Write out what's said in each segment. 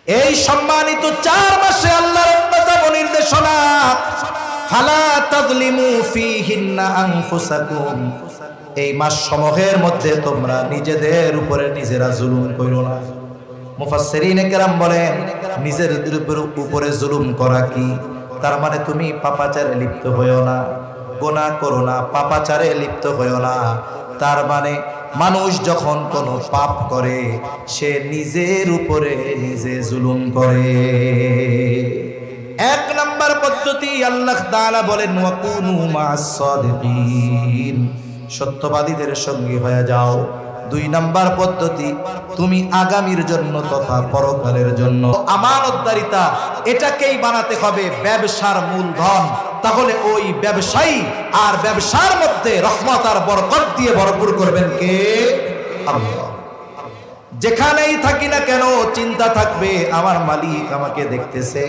এই সম্মানিত 4 মাসে আল্লাহর অন্যতম নির্দেশনা, ফালা তাযলিমু ফীহিন্না আনফুসাকুম, এই মাস সমূহের মধ্যে তোমরা নিজেদের উপরে নিজেরা জুলুম করো না। মুফাসসিরিনে কেরাম বলেন, নিজেদের উপরে জুলুম করা কি? তার মানে তুমি পাপাচারে লিপ্ত হইও না, গুনাহ করো না, পাপাচারে লিপ্ত হইও না। তার মানে মানুষ যখন কোনো পাপ করে সে নিজের উপরে নিজে জুলুম করে। 1 নাম্বার পদ্ধতি আল্লাহ তাআলা বলেন ওয়াকুনু মা'আস সাদিকিন, সত্যবাদীদের সঙ্গী হয়ে যাও। 2 নাম্বার পদ্ধতি, তুমি আগামীর জন্য তথা পরকালের জন্য আমানতদারিতা এটাকেই বানাতে হবে ব্যবসার মূলধন। তাহলে ওই ব্যবসায়ী আর ব্যবসার মধ্যে রহমত আর বরকত দিয়ে ভরপুর করবেন কে? আল্লাহ। যেখানেই থাকি না কেন চিন্তা থাকবে আমার মালিক আমাকে দেখতেছে।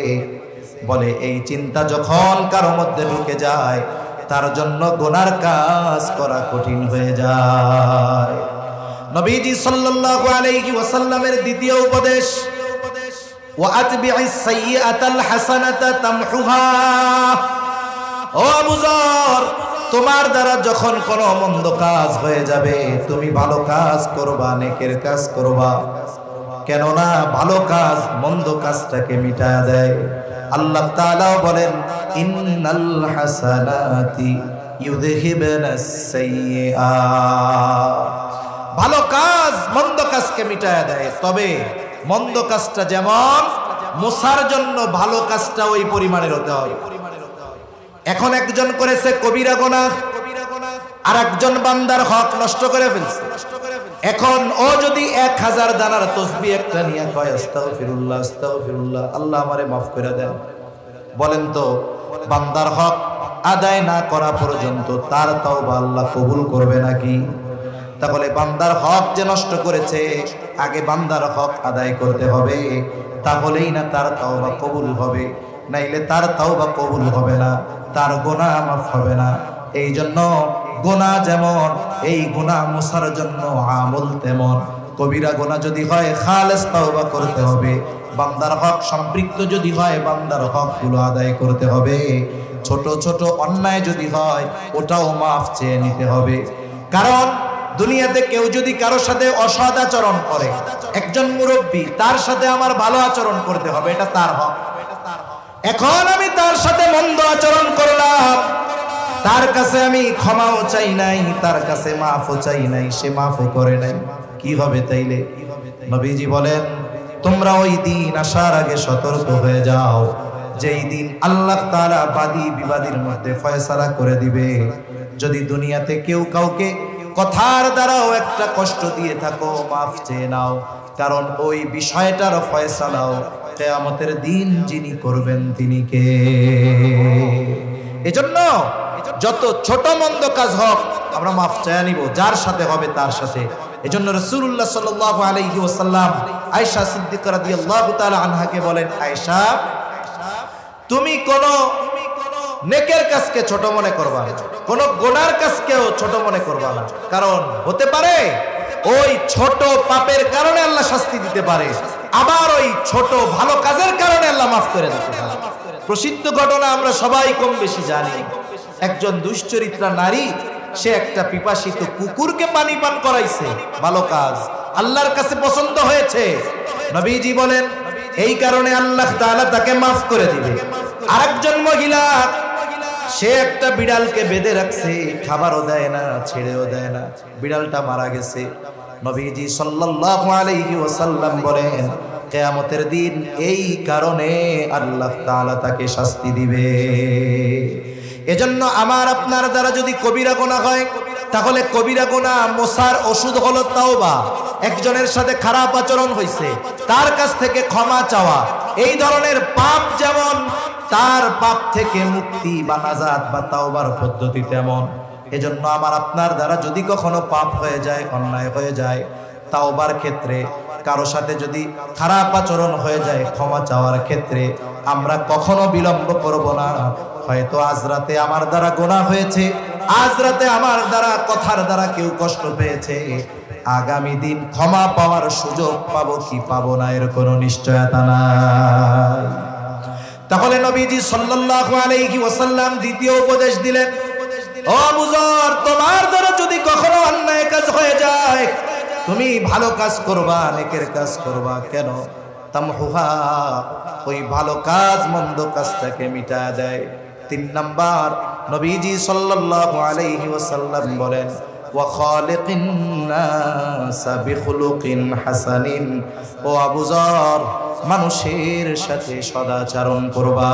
বলে এই চিন্তা যখন কারো মধ্যে ঢুকে যায় তার জন্য গুনার কাজ করা কঠিন হয়ে যায়। নবীজি সাল্লাল্লাহু আলাইহি ওয়াসাল্লামের দ্বিতীয় উপদেশ, ওয়া আতবি'is সাইয়্যাতাল হাসানাতা তামহুহা। ও আবু যর, তোমার দ্বারা যখন কোনো মন্দ কাজ হয়ে যাবে তুমি ভালো কাজ করবা, নেকের কাজ করবা। কেননা ভালো কাজ মন্দ কাজটাকে মিটায়া দেয়। আল্লাহ তাআলা বলেন ইন্নাল হাসানাতি ইউযহিবুনাস সাইয়্যাত, ভালো কাজ মন্দ কাজকে মিটায়া দেয়। তবে মন্দ কাজটা যেমন মুসার জন্য ভালো কাজটা ওই পরিমাণের হতে হবে। এখন একজন করেছে কবিরা গুনাহ, আর একজন বান্দার হক নষ্ট করে ফেলছে। এখন ও যদি 1000 দানার তসবিহ একটা নিয়ে কয় আস্তাগফিরুল্লাহ আস্তাগফিরুল্লাহ, আল্লাহ আমারে মাফ করে দেন, বলেন তো বান্দার হক আদায় না করা পর্যন্ত তার তওবা আল্লাহ কবুল করবে নাকি? তাহলে বান্দার হক যে নষ্ট করেছে আগে বান্দার হক আদায় করতে হবে, তাহলেই না তার তওবা কবুল হবে, নাইলে তার তওবা কবুল হবে না, তার গুনাহ মাফ হবে না। এই জন্য গুনাহ যেমন এই গুনাহ মুসার জন্য আমল তেমন। কবিরা গুনাহ যদি হয় খালেস তওবা করতে হবে, বান্দার হক সম্পৃক্ত যদি হয় বান্দার হকগুলো আদায় করতে হবে। ছোট ছোট অন্যায় যদি হয় ওটাও মাফ চেয়ে নিতে হবে। কারণ দুনিয়াতে কেউ যদি কারোর সাথে অসৎ আচরণ করে, একজন মুরব্বী তার সাথে আমার ভালো আচরণ করতে হবে, এটা তার হক। এখন আমি তার সাথে মন্দ আচরণ করলাম, তার কাছে আমি ক্ষমাও চাই নাই, তার কাছে মাফও চাই নাই, সে মাফও করে নাই, কি হবে তাইলে? নবীজি বলেন তোমরা ওই দিন আসার আগে সতর্ক হয়ে যাও, যেই দিন আল্লাহ তাআলা বাদী বিবাদীর মধ্যে ফয়সালা করে দিবে। যদি দুনিয়াতে কেউ কাউকে কথার দ্বারাও একটা কষ্ট দিয়ে থাকো মাফ চেয়ে নাও, কারণ ওই বিষয়টার ফয়সালাও কিয়ামতের দিন যিনি করবেন তিনি কে? এজন্য যত ছোট মন্দ কাজ হোক আমরা মাফ চেয়ে নিব, যার সাথে হবে তার সাথে। এজন্য রাসূলুল্লাহ সাল্লাল্লাহু আলাইহি ওয়াসাল্লাম আয়েশা সিদ্দিকা রাদিয়াল্লাহু তাআলা আনহাকে বলেন, আয়েশা তুমি কোন নেকের কাজকে ছোট মনে করবা না, কোন গুনার কাজকেও ছোট মনে করবা না। কারণ হতে পারে ওই ছোট পাপের কারণে আল্লাহ শাস্তি দিতে পারে, আবার ওই ছোট ভালো কাজের কারণে আল্লাহ মাফ করে দিতে পারে। প্রসিদ্ধ ঘটনা আমরা সবাই কম বেশি জানি। একজন দুশ্চরিত্রা নারী, সে একটা পিপাসিত কুকুরকে পানি পান করাইছে, ভালো কাজ, আল্লাহর কাছে পছন্দ হয়েছে। নবীজি বলেন এই কারণে আল্লাহ তাআলা তাকে মাফ করে দিবে। আরেকজন মহিলা, সে একটা বিড়ালকে বেঁধে রাখছে, খাবারও দেয় না ছেড়েও দেয় না, বিড়ালটা মারা গেছে। নবীজি সাল্লাল্লাহু আলাইহি ওয়াসাল্লাম বলেন কিয়ামতের দিন এই কারণে আল্লাহ তাআলা তাকে শাস্তি দিবে। এজন্য আমার আপনার দ্বারা যদি কবিরা গুনাহ হয়, তাহলে কবিরা গুনাহ মোছার ওষুধ হলো তাওবা। একজনের সাথে খারাপ আচরণ হয়েছে, তার কাছ থেকে ক্ষমা চাওয়া, এই ধরনের পাপ যেমন তার পাপ থেকে মুক্তি বা নাজাত বা তাওবার পদ্ধতি তেমন। এজন্য আমার আপনার দ্বারা যদি কখনো পাপ হয়ে যায়, অন্যায় হয়ে যায়, তাওবার ক্ষেত্রে কারো সাথে যদি খারাপ আচরণ হয়ে যায়, ক্ষমা চাওয়ার ক্ষেত্রে আমরা কখনো বিলম্ব করব না। হয়তো আজ রাতে আমার দ্বারা গুনাহ হয়েছে, আজ রাতে আমার দ্বারা কথার দ্বারা কেউ কষ্ট পেয়েছে, আগামী দিন ক্ষমা পাওয়ার সুযোগ পাবো কি পাবো না এর কোনো নিশ্চয়তা নাই। তাহলে নবীজি সাল্লাল্লাহু আলাইহি ওয়াসাল্লাম দ্বিতীয় উপদেশ দিলেন, ও আবু যর, তোমার দ্বারা যদি কখনো অন্যায় কাজ হয়ে যায়, তুমি ভালো কাজ করবা, নেকের কাজ করবা। কেন? তামহুহা, ওই ভালো কাজ মন্দ কাজটাকে মিটায় দেয়। 3 নাম্বার, নবীজি সাল্লাল্লাহু আলাইহি ওয়াসাল্লাম বলেন, ওয়া খালিকিন নাসা বিখুলুকিন হাসানিন। ও আবু যর, মানুষের সাথে সদাচরণ করবা,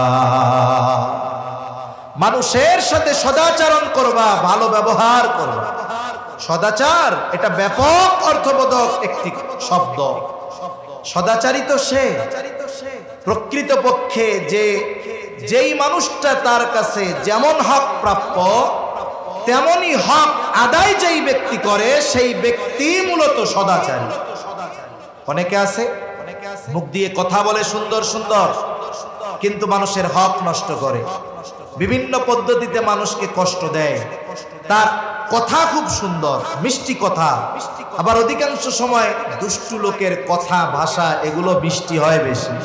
মানুষের সাথে সদাচরণ করবা, ভালো ব্যবহার করবা। সদাচার এটা ব্যাপক অর্থবোধক একটি শব্দ। সদাচারী তো সে প্রকৃতপক্ষে যেই মানুষটা তার কাছে যেমন হক প্রাপ্য তেমনি হক আদায় যেই ব্যক্তি করে সেই ব্যক্তি মূলত সদাচারী। অনেকে আছে মুখ দিয়ে কথা বলে সুন্দর সুন্দর, কিন্তু মানুষের হক নষ্ট করে, বিভিন্ন পদ্ধতিতে মানুষকে কষ্ট দেয়। তার কথা খুব সুন্দর, মিষ্টি কথা, আবার অধিকাংশ সময় দুষ্টু লোকের কথা ভাষা এগুলো মিষ্টি হয় বেশি।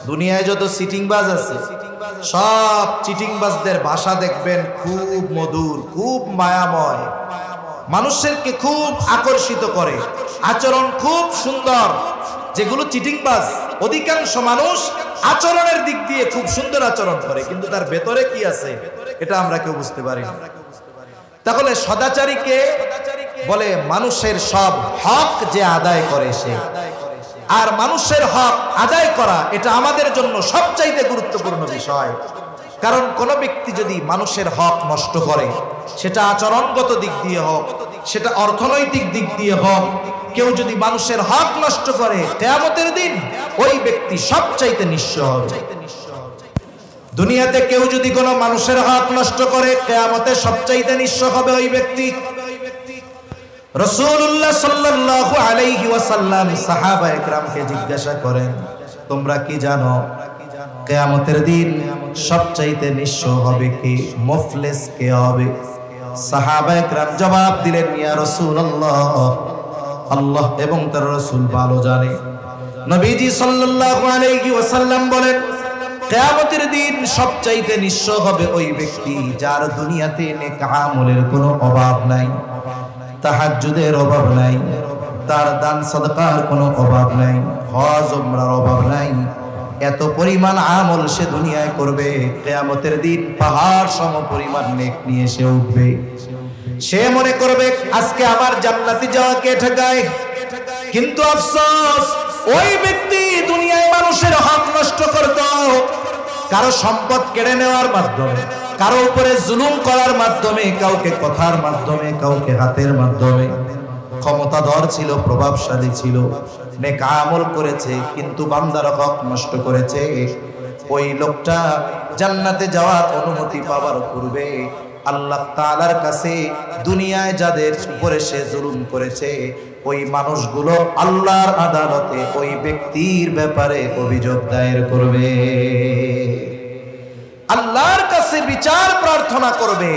দুনিয়ায় যত চিটিংবাজ আছে, সব চিটিংবাজদের ভাষা দেখবেন খুব মধুর, খুব মায়াময়, মানুষকে খুব আকর্ষিত করে, আচরণ খুব সুন্দর। যেগুলো চিটিংবাজ, অধিকাংশ মানুষ আচরণের দিক দিয়ে খুব সুন্দর আচরণ করে, কিন্তু তার ভেতরে কি আছে এটা আমরা কেউ বুঝতে পারি না। তাহলে সদাচারীকে বলে মানুষের সব হক যে আদায় করে সে। আর মানুষের হক আদায় করা এটা আমাদের জন্য সবচাইতে গুরুত্বপূর্ণ বিষয়। কারণ কোন ব্যক্তি যদি মানুষের হক নষ্ট করে, সেটা আচরণগত দিক দিয়ে হোক, সেটা অর্থনৈতিক দিক দিয়ে হোক, কেউ যদি মানুষের হক নষ্ট করে, কিয়ামতের দিন ওই ব্যক্তি সবচাইতে নিঃস্ব হবে। দুনিয়াতে কেউ যদি কোনো মানুষের হক নষ্ট করে, কিয়ামতে সবচাইতে নিঃস্ব হবে ওই ব্যক্তি। রাসূলুল্লাহ সাল্লাল্লাহু আলাইহি ওয়াসাল্লাম সাহাবায়ে কেরামকে জিজ্ঞাসা করেন, তোমরা কি জানো কিয়ামতের দিন সবচাইতে নিঃস্ব হবে কে, মুফলিস কে হবে? সাহাবায়ে কেরাম জবাব দিলেন, ইয়া রাসূলুল্লাহ, আল্লাহ এবং তার রাসূল ভালো জানে। নবীজি সাল্লাল্লাহু আলাইহি ওয়াসাল্লাম বলেন, কিয়ামতের দিন সবচাইতে নিঃস্ব হবে ওই ব্যক্তি যার দুনিয়াতে নেক আমলের কোনো অভাব নাই, তাহাজ্জুদের অভাব নাই, তার দান সাদকার কোনো অভাব নাই, হজ উমরার অভাব নাই। এত পরিমাণ আমল সে দুনিয়ায় করবে, কিয়ামতের দিন পাহাড় সম পরিমাণ নেক নিয়ে সে উঠবে। সে মনে করবে আজকে আমার জান্নাতে যাওয়া কে ঠেকায়। কিন্তু আফসোস, ওই ব্যক্তি দুনিয়ায় মানুষের হক নষ্ট করত, কারো সম্পদ কেড়ে নেওয়ার মাধ্যমে, কারো উপরে জুলুম করার মাধ্যমে, কাউকে কথার মাধ্যমে, কাউকে হাতের মাধ্যমে। ক্ষমতাধর ছিল, প্রভাবশালী ছিল, নেক আমল করেছে, কিন্তু বান্দার হক নষ্ট করেছে। ওই লোকটা জান্নাতে যাওয়ার অনুমতি পাওয়ার পূর্বে আল্লাহ তাআলার কাছে দুনিয়ায় যাদের উপরে সে জুলুম করেছে ওই মানুষগুলো আল্লাহর আদালতে ওই ব্যক্তির ব্যাপারে অভিযোগ দায়ের করবে, আল্লাহর কাছে বিচার প্রার্থনা করবে।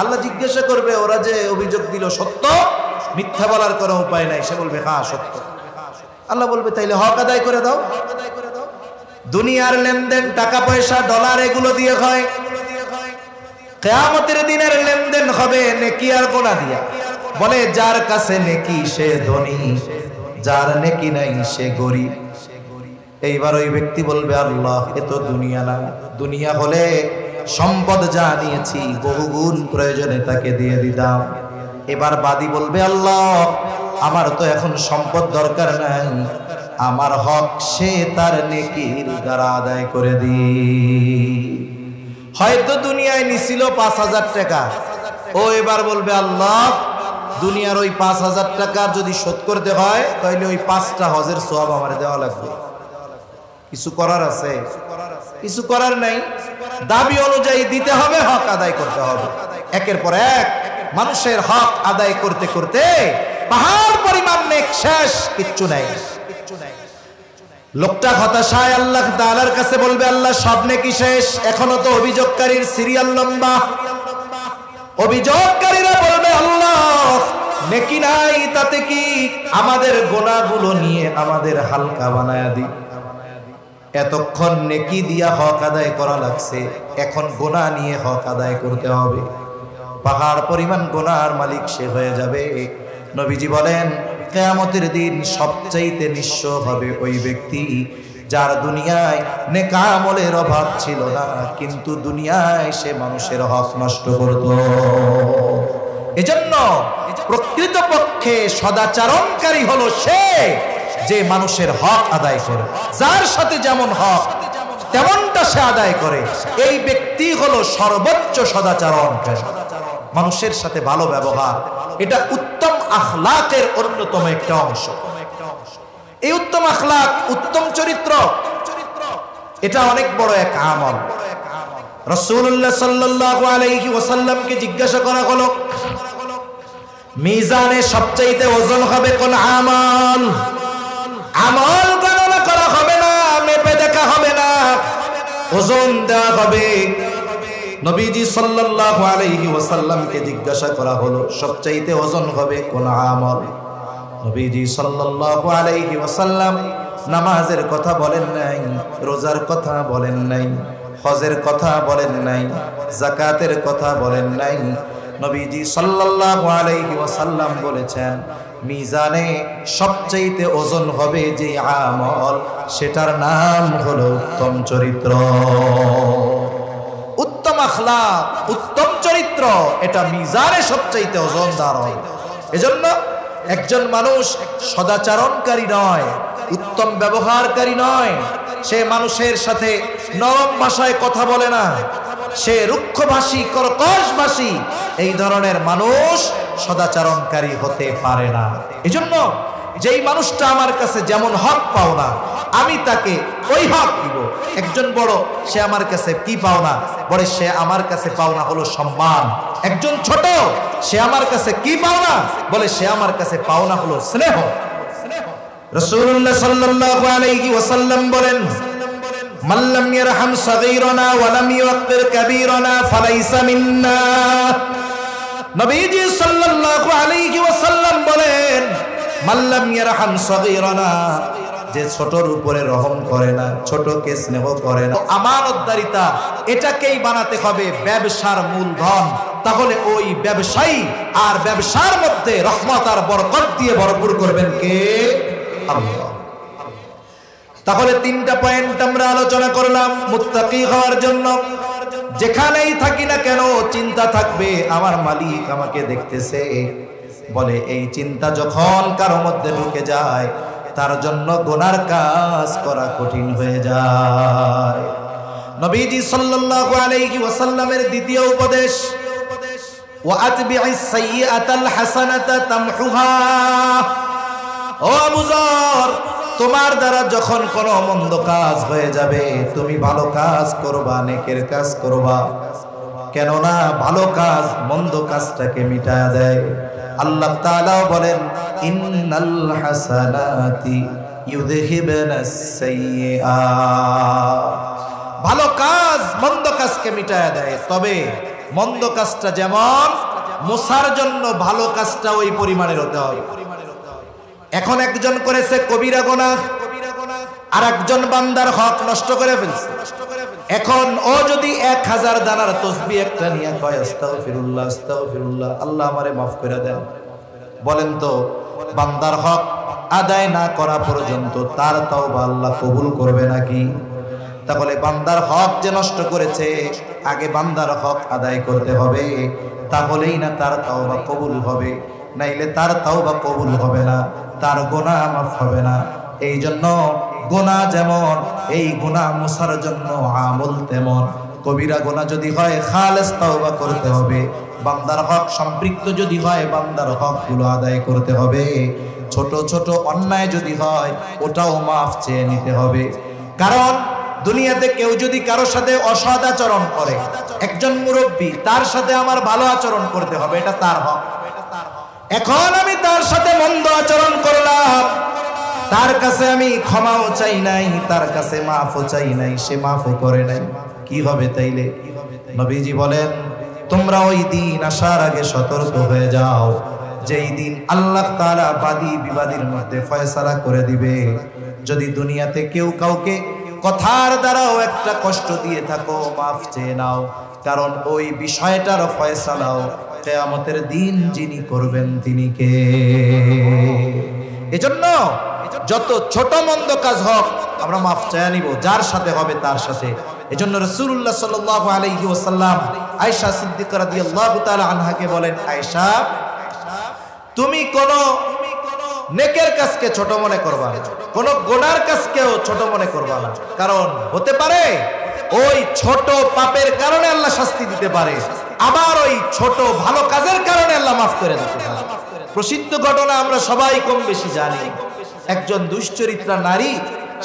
আল্লাহ জিজ্ঞাসা করবে, ওরা যে অভিযোগ দিল সত্য? মিথ্যা বলার কোনো উপায় নাই। সে বলবে হ্যাঁ সত্য। আল্লাহ বলবে তাইলে হক আদায় করে দাও। দুনিয়ার লেনদেন, টাকা পয়সা, ডলার এগুলো দিয়ে হয়, কিয়ামতের দিনের লেনদেন হবে নেকি আর গুনাহ দিয়া। বলে যার কাছে নেকি সে ধনী, যার নেকি নাই সে গরিব। এইবার ওই ব্যক্তি বলবে, আল্লাহ এ তো দুনিয়া না, দুনিয়া হলে সম্পদ যা নিয়েছি বহুগুণ প্রয়োজনে তাকে দিয়ে দিতাম। এবার বাদী বলবে, আল্লাহ আমার তো এখন সম্পদ দরকার নাই, আমার হক সে তার নেকির দ্বারা আদায় করে দি। হয়তো দুনিয়ায় নিছিল ৫,০০০ টাকা, ও এবার বলবে, আল্লাহ দুনিয়ার ওই ৫,০০০ টাকা যদি শোধ করতে হয় তাহলে ওই ৫টা হজের সওয়াব আমার দেওয়া লাগবে। কিছু করার আছে? কিছু করার নাই। দাবি অনুযায়ী দিতে হবে, হক আদায় করতে হবে। একের পর এক মানুষের হক আদায় করতে করতে পাহাড় পরিমাণ নেক শেষ, কিচ্ছু নাই। লোকটা হতাশায় আল্লাহ তাআলার কাছে বলবে, আল্লাহ সব নেকি শেষ, এখনো তো অভিযোগকারীর সিরিয়াল লম্বা। অভিযোগকারীরা বলবে, আল্লাহ নেকি নাই, তাতে কি আমাদের গুনাহগুলো নিয়ে আমাদের হালকা বানায়া দিই। এতক্ষণ নেকি দিয়া হক আদায় করা লাগছে, এখন গুনাহ নিয়ে হক আদায় করতে হবে। পাহাড় পরিমাণ গুনাহর মালিক সে হয়ে যাবে। নবীজি বলেন কিয়ামতের দিন সবচাইতে নিঃস্ব হবে ওই ব্যক্তি যার দুনিয়ায় নেক আমলের অভাব ছিল না, কিন্তু দুনিয়ায় সে মানুষের হক নষ্ট করত। এজন্য প্রকৃতপক্ষে সদাচরণকারী হলো সে যে মানুষের হক আদায় করে, যার সাথে যেমন হক তেমনটা সে আদায় করে। এই ব্যক্তি হলো সর্বোচ্চ সদাচরণকারী। মানুষের সাথে ভালো ব্যবহার, এটা উত্তম আখলাকের অন্যতম একটা অংশ। এই উত্তম আখলাক, উত্তম চরিত্র, এটা অনেক বড় এক আমল। রাসূলুল্লাহ সাল্লাল্লাহু আলাইহি ওয়াসাল্লামকে জিজ্ঞাসা করা হলো, মিজানে সবচাইতে ওজন হবে কোন আমল? আমল গণনা করা হবে না, মেপে দেখা হবে না, ওজন দেওয়া হবে। নবীজি সাল্লাল্লাহু আলাইহি ওয়াসাল্লামকে জিজ্ঞাসা করা হলো, সবচাইতে ওজন হবে কোন আমল? নবীজি সাল্লাল্লাহু আলাইহি ওয়াসাল্লাম নামাজের কথা বলেন নাই, রোজার কথা বলেন নাই, হজের কথা বলেন নাই, যাকাতের কথা বলেন নাই। নবীজি সাল্লাল্লাহু আলাইহি ওয়াসাল্লাম বলেছেন মিজানে সবচাইতে ওজন হবে যে আমল, সেটার নাম হলো উত্তম চরিত্র। উত্তম আখলাক, উত্তম চরিত্র, এটা মিজানে সবচাইতে ওজনদার হয়। এজন্য একজন মানুষ সদাচরণকারী নয়, উত্তম ব্যবহারকারী নয়, সে মানুষের সাথে নরম ভাষায় কথা বলে না, সে রুক্ষভাষী, কর্কশভাষী, এই ধরনের মানুষ সদাচরণকারী হতে পারে না। এজন্য যেই মানুষটা আমার কাছে যেমন হক পাও না, আমি তাকে ওই হক দিব। একজন বড়, সে আমার কাছে কি পাও না? বলে সে আমার কাছে পাও না হলো সম্মান। একজন ছোট, সে আমার কাছে কি পাও না? বলে সে আমার কাছে পাও না হলো স্নেহ। রাসূলুল্লাহ সাল্লাল্লাহু আলাইহি ওয়াসাল্লাম বলেন, মান লাম ইয়ারহাম সাগীরানা ওয়া লাম ইউক্কির কাবীরানা ফালাইসা মিন্না। নবীজি সাল্লাল্লাহু আলাইহি ওয়াসাল্লাম বলেন, মান লাম ইয়ারহাম সাগীরানা, যে ছোটর উপরে রহম করে না, ছোটকে স্নেহ করে না, আমানতদারিতা এটাকেই বানাতে হবে ব্যবসার মূলধন। তাহলে ওই ব্যবসায়ী আর ব্যবসার মধ্যে রহমত আর বরকত দিয়ে ভরপুর করবেন কে? আল্লাহ। তাহলে তিনটা পয়েন্ট আমরা আলোচনা করলাম মুত্তাকি হওয়ার জন্য। যেখানেই থাকি না কেন চিন্তা থাকবে আমার মালিক আমাকে দেখতেছে। বলে এই চিন্তা যখন কারো মধ্যে ঢুকে যায়, তার জন্য গুনার কাজ করা কঠিন হয়ে যায়। নবীজি সাল্লাল্লাহু আলাইহি ওয়াসাল্লামের দ্বিতীয় উপদেশ, ওয়া আতবি'is সাইয়্যাতাল হাসানাতা তামহুহা। ও আবু যর, তোমার দ্বারা যখন কোনো মন্দ কাজ হয়ে যাবে, তুমি ভালো কাজ করবা, নেকের কাজ করবা। কেননা ভালো কাজ মন্দ কাজটাকে মিটায়া দেয়। আল্লাহ তাআলা বলেন, ইন্নাল হাসানাতি ইউযহিবুনাস সাইয়্যাত। ভালো কাজ মন্দ কাজকে মিটায়া দেয়। তবে মন্দ কাজটা যেমন মুসার জন্য ভালো কাজটা ওই পরিমাণের হতে হবে। এখন একজন করেছে কবিরা গুনাহ, আর একজন বান্দার হক নষ্ট করে ফেলছে। এখন ও যদি 1000 দানার তসবিহ একটা নিয়ে কয় আস্তাগফিরুল্লাহ আস্তাগফিরুল্লাহ, আল্লাহ আমারে মাফ করে দেন, বলেন তো বান্দার হক আদায় না করা পর্যন্ত তার তাওবা আল্লাহ কবুল করবে নাকি? তাহলে বান্দার হক যে নষ্ট করেছে, আগে বান্দার হক আদায় করতে হবে, তাহলেই না তার তাওবা কবুল হবে। নাইলে তার তাওবা কবুল হবে না, তার গুনাহ মাফ হবে না। এই জন্য গুনাহ যেমন, এই গুনাহ মুছার জন্য আমল তেমন। কবিরা গুনাহ যদি হয় খালেস তাওবা করতে হবে, বান্দার হক সম্পৃক্ত যদি হয় বান্দার হকগুলো আদায় করতে হবে। ছোট ছোট অন্যায় যদি হয় ওটাও মাফ চেয়ে নিতে হবে। কারণ দুনিয়াতে কেউ যদি কারো সাথে অসৎ আচরণ করে, একজন মুরব্বী, তার সাথে আমার ভালো আচরণ করতে হবে, এটা তার হক। এখন আমি তার সাথে মন্দ আচরণ করলাম, তার কাছে আমি ক্ষমাও চাই নাই, তার কাছে মাফও চাই নাই, সে মাফও করে নাই, কি হবে তাইলে? নবীজি বলেন, তোমরা ওই দিন আসার আগে সতর্ক হয়ে যাও। যেই দিন আল্লাহ তাআলা বাদী বিবাদীর মধ্যে ফয়সালা করে দিবে। যদি দুনিয়াতে কেউ কাউকে কথার দ্বারাও একটা কষ্ট দিয়ে থাকো, মাফ চেয়ে নাও, কারণ ওই বিষয়টার ফয়সালাও কিয়ামতের দিন যিনি করবেন তিনি কে। এজন্য যত ছোট মন্দ কাজ হোক আমরা মাফ চেয়ে নিব, যার সাথে হবে তার সাথে। এজন্য রাসূলুল্লাহ সাল্লাল্লাহু আলাইহি ওয়াসাল্লাম আয়েশা সিদ্দিকা রাদিয়াল্লাহু তাআলা আনহাকে বলেন, আয়েশা তুমি কোন নেকের কাজকে ছোট মনে করবা না, কোন গুনার কাজকেও ছোট মনে করবা না, কারণ হতে পারে ওই ছোট পাপের কারণে আল্লাহ শাস্তি দিতে পারে, আবার ওই ছোট ভালো কাজের কারণে আল্লাহ মাফ করে দিতে পারে। প্রসিদ্ধ ঘটনা আমরা সবাই কম বেশি জানি। একজন দুশ্চরিত্রা নারী,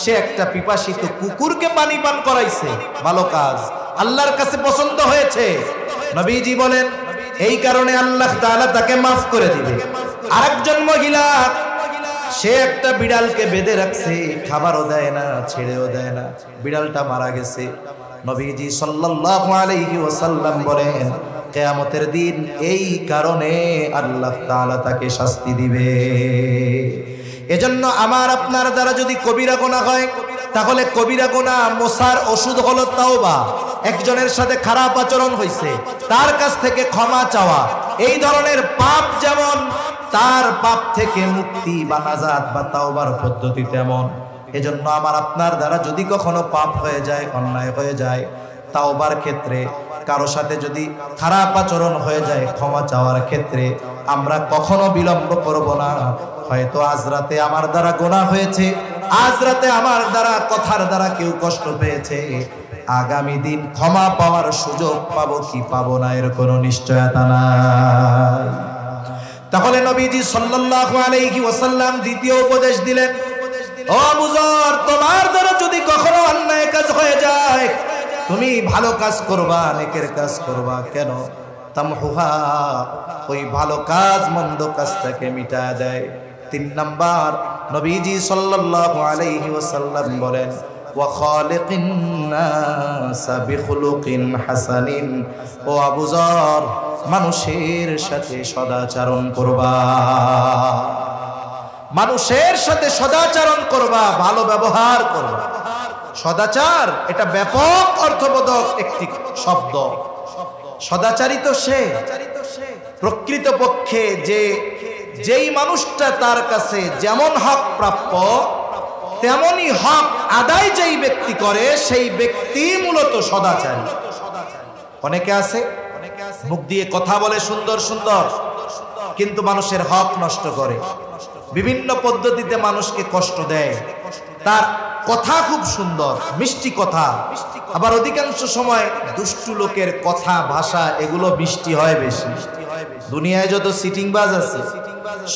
সে একটা পিপাসিত কুকুরকে পানি পান করাইছে, ভালো কাজ, আল্লাহর কাছে পছন্দ হয়েছে। নবীজি বলেন এই কারণে আল্লাহ তাআলা তাকে মাফ করে দিবে। আরেকজন মহিলা, সে একটা বিড়ালকে বেঁধে রাখছে, খাবারও দেয় না, ছেড়েও দেয় না, বিড়ালটা মারা গেছে। নবীজি সাল্লাল্লাহু আলাইহি ওয়াসাল্লাম বলেন কিয়ামতের দিন এই কারণে আল্লাহ তাআলা তাকে শাস্তি দিবে। এজন্য আমার আপনার দ্বারা যদি কবিরা গুনাহ হয়, তাহলে কবিরা গুনাহ মোছার ওষুধ হলো তাওবা। একজনের সাথে খারাপ আচরণ হয়েছে, তার কাছ থেকে ক্ষমা চাওয়া, এই ধরনের পাপ যেমন তার পাপ থেকে মুক্তি বা নাজাত বা তাওবার পদ্ধতি তেমন। এজন্য আমার আপনার দ্বারা যদি কখনো পাপ হয়ে যায়, অন্যায় হয়ে যায়, তাওবার ক্ষেত্রে কারো সাথে যদি খারাপ আচরণ হয়ে যায়, ক্ষমা চাওয়ার ক্ষেত্রে আমরা কখনো বিলম্ব করব না। হয়তো আজ রাতে আমার দ্বারা গুনাহ হয়েছে, আজ রাতে আমার দ্বারা কথার দ্বারা কেউ কষ্ট পেয়েছে, আগামী দিন ক্ষমা পাওয়ার সুযোগ পাবো কি পাবো না এর কোনো নিশ্চয়তা নাই। তাহলে নবীজি সাল্লাল্লাহু আলাইহি ওয়াসাল্লাম দ্বিতীয় উপদেশ দিলেন, ও আবু যর, তোমার দ্বারা যদি কখনো অন্যায় কাজ হয়ে যায়, তুমি ভালো কাজ করবা, নেকের কাজ করবা। কেন? তামহুহা, ওই ভালো কাজ মন্দ কাজটাকে মিটায় দেয়। 3 নাম্বার, নবীজি সাল্লাল্লাহু আলাইহি ওয়াসাল্লাম বলেন, ওয়া খালিকিন নাসা বিখুলুকিন হাসানিন, ও আবু যর, মানুষের সাথে সদাচরণ করবা, মানুষের সাথে সদাচরণ করবা, ভালো ব্যবহার করবা। সদাচার এটা ব্যাপক অর্থবোধক একটি শব্দ। সদাচারী তো সে প্রকৃতপক্ষে যেই মানুষটা তার কাছে যেমন হক প্রাপ্য তেমনি হক আদায় যেই ব্যক্তি করে, সেই ব্যক্তি মূলত সদাচারী। অনেকে আছে মুখ দিয়ে কথা বলে সুন্দর সুন্দর, কিন্তু মানুষের হক নষ্ট করে, বিভিন্ন পদ্ধতিতে মানুষকে কষ্ট দেয়। তার কথা খুব সুন্দর, মিষ্টি কথা, আবার অধিকাংশ সময় দুষ্টু লোকের কথা ভাষা এগুলো মিষ্টি হয় বেশি। দুনিয়ায় যত চিটিংবাজ আছে,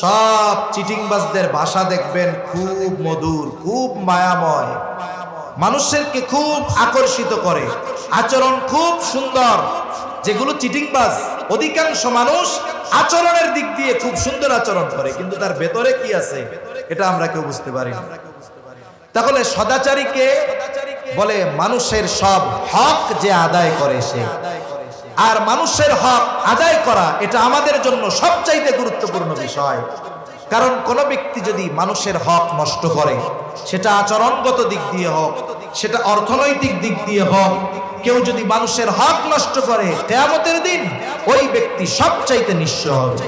সব চিটিংবাজদের ভাষা দেখবেন খুব মধুর, খুব মায়াময়, মানুষকে খুব আকর্ষিত করে, আচরণ খুব সুন্দর। যেগুলো চিটিংবাজ, অধিকাংশ মানুষ আচরণের দিক দিয়ে খুব সুন্দর আচরণ করে, কিন্তু তার ভেতরে কি আছে এটা আমরা কেউ বুঝতে পারি না। তাহলে সদাচারীকে বলে মানুষের সব হক যে আদায় করে সে। আর মানুষের হক আদায় করা এটা আমাদের জন্য সবচাইতে গুরুত্বপূর্ণ বিষয়। কারণ কোন ব্যক্তি যদি মানুষের হক নষ্ট করে, সেটা আচরণগত দিক দিয়ে হোক, সেটা অর্থনৈতিক দিক দিয়ে হোক, কেউ যদি মানুষের হক নষ্ট করে, কিয়ামতের দিন ওই ব্যক্তি সবচাইতে নিঃস্ব হবে।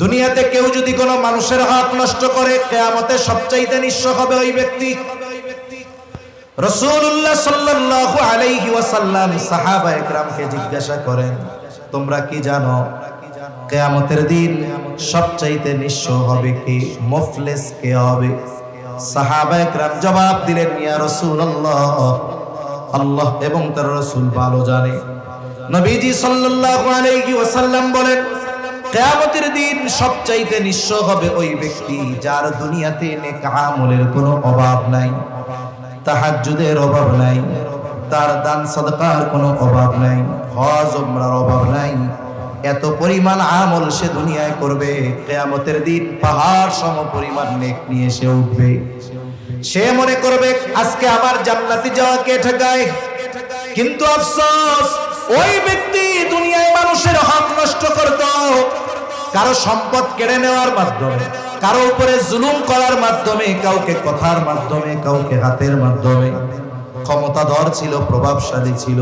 দুনিয়াতে কেউ যদি কোনো মানুষের হক নষ্ট করে, কিয়ামতে সবচাইতে নিঃস্ব হবে ওই ব্যক্তি। রাসূলুল্লাহ সাল্লাল্লাহু আলাইহি ওয়াসাল্লাম সাহাবায়ে কেরামকে জিজ্ঞাসা করেন, তোমরা কি জানো কিয়ামতের দিন সবচাইতে নিঃস্ব হবে কি, মুফলিস কে হবে? সাহাবায়ে কেরাম জবাব দিলেন, ইয়া রাসূলুল্লাহ, আল্লাহ এবং তার রাসূল ভালো জানে। নবীজি সাল্লাল্লাহু আলাইহি ওয়াসাল্লাম বলেন, কিয়ামতের দিন সবচাইতে নিঃস্ব হবে ওই ব্যক্তি যার দুনিয়াতে নেক আমলের কোনো অভাব নাই, তাহাজ্জুদের অভাব নাই, তার দান সাদকার কোনো অভাব নাই, হজ উমরার অভাব নাই। এত পরিমাণ আমল সে দুনিয়ায় করবে, কিয়ামতের দিন পাহাড় সম পরিমাণ নেক নিয়ে সে উঠবে। সে মনে করবে আজকে আমার জান্নাতে যাওয়া কে ঠেকায়। কিন্তু আফসোস, ওই ব্যক্তি দুনিয়ায় মানুষের হক নষ্ট করত, কারো সম্পদ কেড়ে নেওয়ার মাধ্যমে, কারো উপরে জুলুম করার মাধ্যমে, কাউকে কথার মাধ্যমে, কাউকে হাতের মাধ্যমে। ক্ষমতাধর ছিল, প্রভাবশালী ছিল,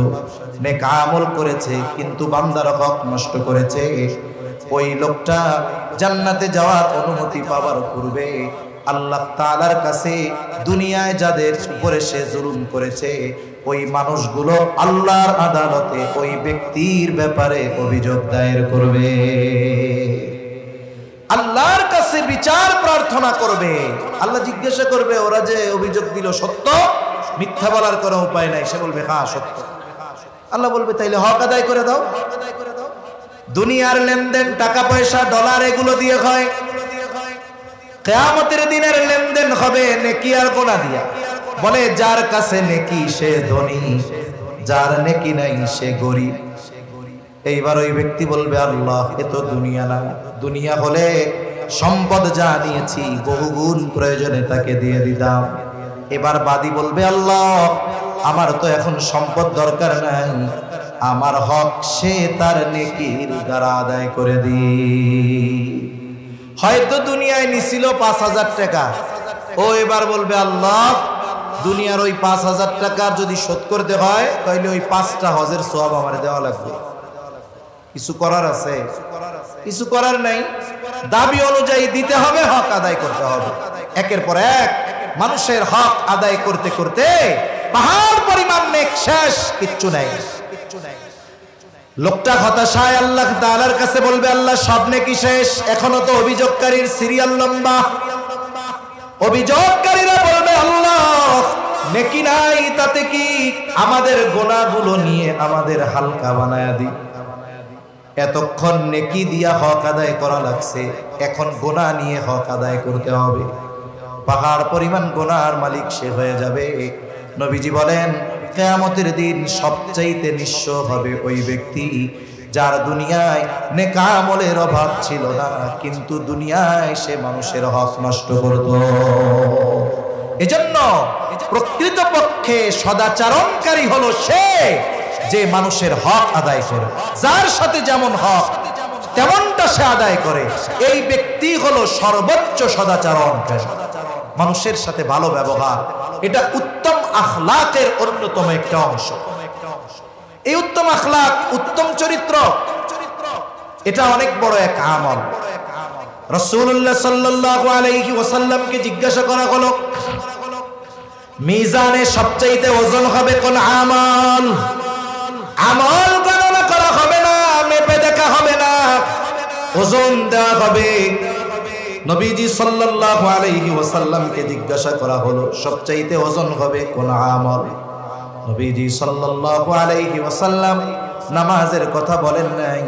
নেক আমল করেছে, কিন্তু বান্দার হক নষ্ট করেছে। ওই লোকটা জান্নাতে যাওয়ার অনুমতি পাওয়ার পূর্বে আল্লাহ তাআলার কাছে দুনিয়ায় যাদের উপরে সে জুলুম করেছে ওই মানুষগুলো আল্লাহর আদালতে ওই ব্যক্তির ব্যাপারে অভিযোগ দায়ের করবে, আল্লাহর কাছে বিচার প্রার্থনা করবে। আল্লাহ জিজ্ঞাসা করবে, ওরা যে অভিযোগ দিল সত্য? মিথ্যা বলার কোনো উপায় নাই। সে বলবে হ্যাঁ সত্য। আল্লাহ বলবে তাইলে হক আদায় করে দাও। দুনিয়ার লেনদেন, টাকা পয়সা, ডলার, এগুলো দিয়ে হয়। কিয়ামতের দিনের লেনদেন হবে নেকি আর গুনাহ দিয়া। বলে যার কাছে নেকি সে ধনী, যার নেকি নাই সে গরিব। এইবার ওই ব্যক্তি বলবে আল্লাহ এ তো দুনিয়া না, দুনিয়া হলে সম্পদ যা নিয়েছি বহুগুণ প্রয়োজনে তাকে দিয়ে দিতাম। এবার বাদী বলবে আল্লাহ আমার তো এখন সম্পদ দরকার নাই, আমার হক সে তার নেকির দ্বারা আদায় করে দি। হয়তো দুনিয়ায় নিছিল ৫,০০০ টাকা, ও এবার বলবে আল্লাহ দুনিয়ার ওই ৫,০০০ টাকার যদি শোধ করতে হয় তাহলে ওই ৫টা হজের সওয়াব আমার দেওয়া লাগবে। কিছু করার আছে? কিছু করার নাই। দাবি অনুযায়ী দিতে হবে, হক আদায় করতে হবে। একের পর এক মানুষের হক আদায় করতে করতে পাহাড় পরিমাণ নেক শেষ, কিচ্ছু নাই। লোকটা হতাশায় আল্লাহ তাআলার কাছে বলবে আল্লাহ সব নেকি শেষ, এখনো তো অভিযোগকারীর সিরিয়াল লম্বা। অভিযোগকারীরা বলবে আল্লাহ নেকি নাই তাতে কি, আমাদের গুনাহগুলো নিয়ে আমাদের হালকা বানায়া দি। এতক্ষণ নেকি দিয়া হক আদায় করা লাগছে, এখন গুনাহ নিয়ে হক আদায় করতে হবে। পাহাড় পরিমাণ গুনাহর মালিক সে হয়ে যাবে। নবীজি বলেন কিয়ামতের দিন সবচাইতে নিঃস্ব হবে ওই ব্যক্তি যার দুনিয়ায় নেক আমলের অভাব ছিল না, কিন্তু দুনিয়ায় সে মানুষের হক নষ্ট করত। এজন্য প্রকৃতপক্ষে সদাচরণকারী হলো সে যে মানুষের হক আদায় করে, যার সাথে যেমন হক তেমনটা সে আদায় করে। এই ব্যক্তি হলো সর্বোচ্চ সদাচরণকারী। মানুষের সাথে ভালো ব্যবহার, এটা উত্তম আখলাকের অন্যতম একটা অংশ। এই উত্তম আখলাক, উত্তম চরিত্র, এটা অনেক বড় এক আমল। রাসূলুল্লাহ সাল্লাল্লাহু আলাইহি ওয়াসাল্লামকে জিজ্ঞাসা করা হলো মিজানে সবচাইতে ওজন হবে কোন আমল? আমল গণনা করা হবে না, মেপে দেখা হবে না, ওজন দেওয়া হবে। নবীজি সাল্লাল্লাহু আলাইহি ওয়াসাল্লামকে জিজ্ঞাসা করা হলো সবচাইতে ওজন হবে কোন আমল? নবীজি সাল্লাল্লাহু আলাইহি ওয়াসাল্লাম নামাজের কথা বলেন নাই,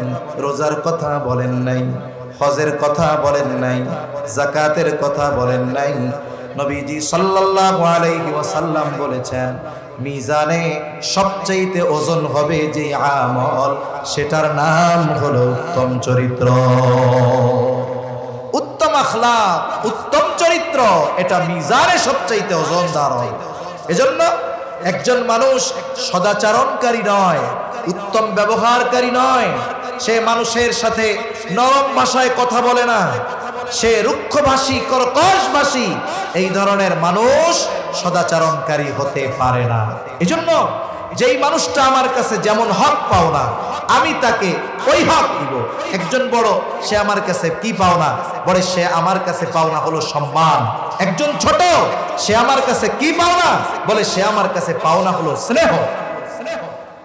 রোজার কথা বলেন নাই, হজের কথা বলেন নাই, যাকাতের কথা বলেন নাই। নবীজি সাল্লাল্লাহু আলাইহি ওয়াসাল্লাম বলেছেন মিজানে সবচাইতে ওজন হবে যে আমল, সেটার নাম হলো উত্তম চরিত্র। উত্তম আখলাক, উত্তম চরিত্র, এটা মিজানে সবচাইতে ওজনদার হয়। এজন্য একজন মানুষ সদাচরণকারী নয়, উত্তম ব্যবহারকারী নয়, সে মানুষের সাথে নরম ভাষায় কথা বলে না, সে রুক্ষভাষী, কর্কশভাষী, এই ধরনের মানুষ সদাচরণকারী হতে পারে না। এজন্য যেই মানুষটা আমার কাছে যেমন হক পাও না, আমি তাকে ওই হক দিব। একজন বড়, সে আমার কাছে কি পাও না? বলে সে আমার কাছে পাওনা হলো সম্মান। একজন ছোট, সে আমার কাছে কি পাওনা? বলে সে আমার কাছে পাওনা হলো স্নেহ।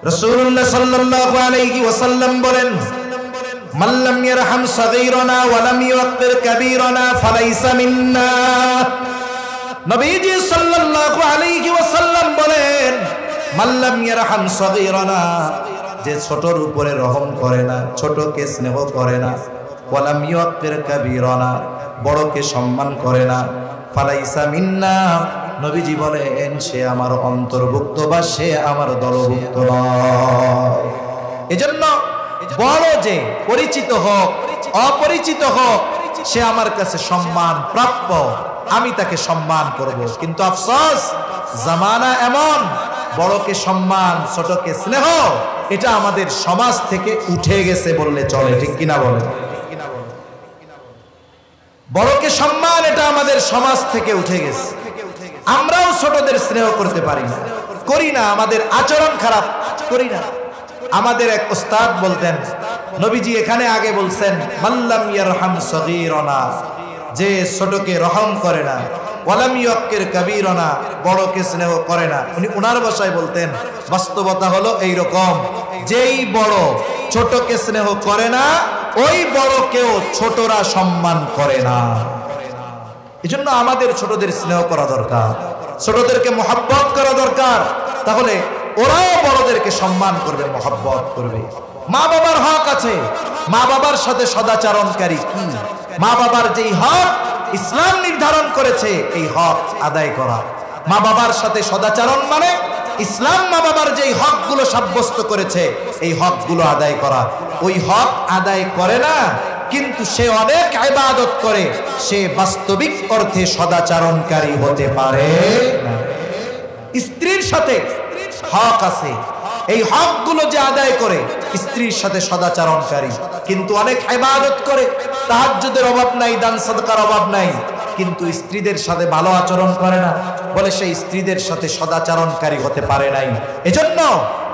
রাসূলুল্লাহ সাল্লাল্লাহু আলাইহি ওয়াসাল্লাম বলেন মান লাম ইয়ারহাম সাগীরানা ওয়া লাম ইউক্কির কাবীরানা ফালাইসা মিন্না। নবীজি সাল্লাল্লাহু আলাইহি ওয়াসাল্লাম বলেন মান লাম ইয়ারহাম সাগীরানা, যে ছোটর উপরে রহম করে না, ছোটকে স্নেহ করে না, ওয়া লাম ইউক্কির কাবীরানা, বড়কে সম্মান করে না, ফালাইসা মিন্না, নবীজি বলেন সে আমার অন্তর্ভুক্ত বা সে আমার দলভুক্ত নয়। এজন্য বড় যে পরিচিত হোক অপরিচিত হোক, সে আমার কাছে সম্মান প্রাপ্য, আমি তাকে সম্মান করব। কিন্তু আফসোস জামানা এমন, বড়কে সম্মান, ছোটকে স্নেহ, এটা আমাদের সমাজ থেকে উঠে গেছে বললে চলে, ঠিক কিনা বলেন? বড়কে সম্মান, এটা আমাদের সমাজ থেকে উঠে গেছে। আমরাও ছোটদের স্নেহ করতে পারি না, করি না, আমাদের আচরণ খারাপ, করি না। আমাদের এক উস্তাদ বলতেন, নবীজি এখানে আগে বলছেন মাল্লাম ইয়ারহাম সগীরানা, যে ছোটকে রহম করে না, ওয়ালাম ইয়াক্কির কাবীরানা, বড়কে স্নেহ করে না। উনি ওনার ভাষায় বলতেন, বাস্তবতা হলো এই রকম, যেই বড় ছোটকে স্নেহ করে না, ওই বড়কেও ছোটরা সম্মান করে না। এজন্য আমাদের ছোটদের স্নেহ করা দরকার, ছোটদেরকে মহব্বত করা দরকার, তাহলে ওরাও বড়দেরকে সম্মান করবে, মহব্বত করবে। মা বাবার হক আছে, মা বাবার সাথে সদাচরণকারী কি? মা বাবার যেই হক ইসলাম নির্ধারণ করেছে, এই হক আদায় করা। মা বাবার সাথে সদাচরণ মানে ইসলাম মা বাবার যেই হকগুলো সাব্যস্ত করেছে, এই হকগুলো আদায় করা। ওই হক আদায় করে না, কিন্তু সে অনেক ইবাদত করে, সে বাস্তবিক অর্থে সদাচরণকারী হতে পারে না। স্ত্রীর সাথে হক আছে, এই হকগুলো যে আদায় করে, স্ত্রীর সাথে সদাচরণকারী, কিন্তু অনেক ইবাদত করে, তাহাজ্জুদের অভাব নাই, দান সাদকার অভাব নাই, কিন্তু স্ত্রীদের সাথে ভালো আচরণ করে না, বলে সেই স্ত্রীদের সাথে সদাচরণকারী হতে পারে নাই। এজন্য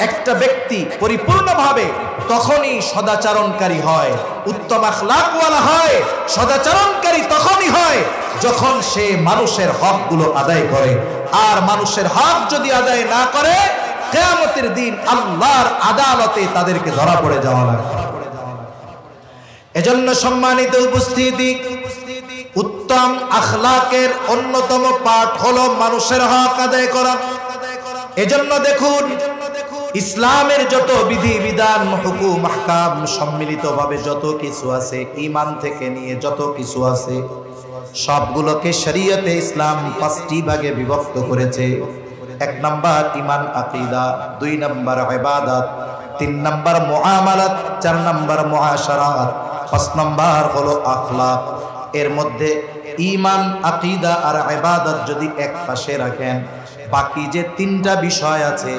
একটা ব্যক্তি পরিপূর্ণভাবে তখনই সদাচরণকারী হয়, উত্তম আখলাকওয়ালা হয়, সদাচরণকারী তখনই হয় যখন সে মানুষের হকগুলো আদায় করে। আর মানুষের হক যদি আদায় না করে, কিয়ামতের দিন আল্লাহর আদালতে তাদেরকে ধরা পড়ে যাওয়া লাগবে। এজন্য সম্মানিত উপস্থিতি, উত্তম আখলাকের অন্যতম পাঠ হলো মানুষের হক আদায় করা। এজন্য দেখুন, ইসলামের যত বিধি বিধান, হুকুম আহকাম সম্মিলিতভাবে যত কিছু আছে, ঈমান থেকে নিয়ে যত কিছু আছে, সবগুলোকে শরীয়তে ইসলাম 5টি ভাগে বিভক্ত করেছে। 1 নাম্বার ঈমান আকীদা, 2 নাম্বার ইবাদত, 3 নাম্বার মুআমালাত, 4 নাম্বার মুআশারাত, 5 নাম্বার হলো আখলাক। এর মধ্যে ঈমান, আকীদা আর ইবাদত যদি এক পাশে রাখেন, বাকি যে 3টা বিষয় আছে,